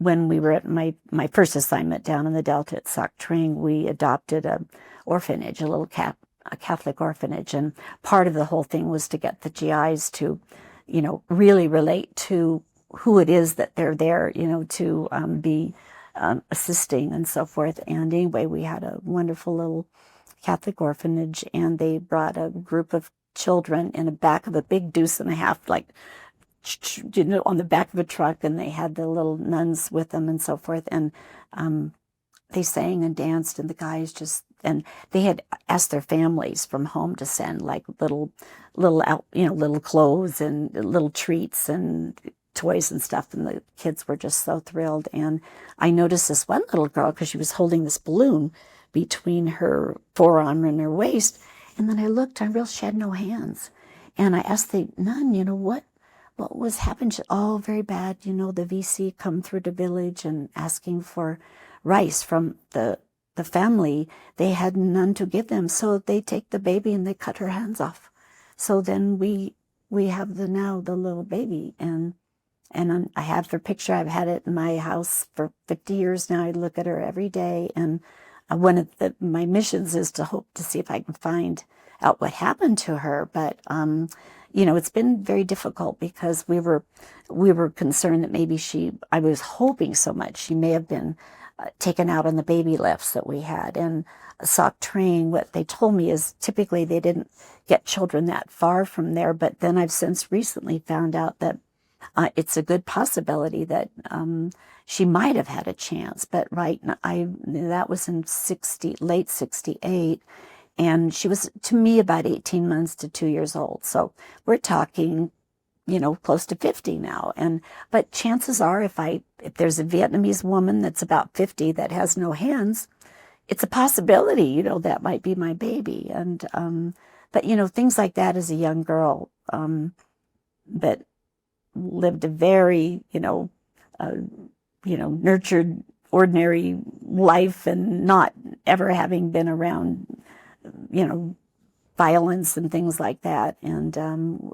when we were at my first assignment down in the Delta at Sac Trang, we adopted a orphanage, a Catholic orphanage, and part of the whole thing was to get the GIs to, really relate to who it is that they're there, to be assisting and so forth. And anyway, we had a wonderful little Catholic orphanage, and they brought a group of children in the back of a big deuce and a half, like, on the back of a truck, and they had the little nuns with them and so forth. And they sang and danced, and the guys and they had asked their families from home to send like little clothes and little treats and toys and stuff, and the kids were just so thrilled. And I noticed this one little girl, because she was holding this balloon between her forearm and her waist, and then I looked, she had no hands. And I asked the nun, what was happening? She said, oh, very bad, the VC come through the village and asking for rice from the family. They had none to give them, so they take the baby and they cut her hands off. So then we have the little baby, and I have her picture. I've had it in my house for 50 years now. I look at her every day, and one of my missions is to hope to see if I can find out what happened to her. But it's been very difficult, because we were concerned that maybe I was hoping so much she may have been taken out on the baby lifts that we had. And Sac Trang, what they told me is typically they didn't get children that far from there, but then I've since recently found out that it's a good possibility that she might have had a chance. But that was in late 68, and she was, to me, about 18 months to 2 years old. So we're talking, close to 50 now. But chances are, if there's a Vietnamese woman that's about 50 that has no hands, it's a possibility, that might be my baby. And but things like that as a young girl, but lived a very nurtured, ordinary life, and not ever having been around violence and things like that. And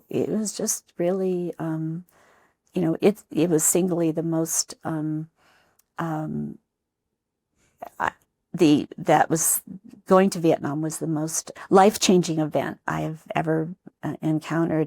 it was just really, it was singly the most, going to Vietnam was the most life-changing event I have ever encountered.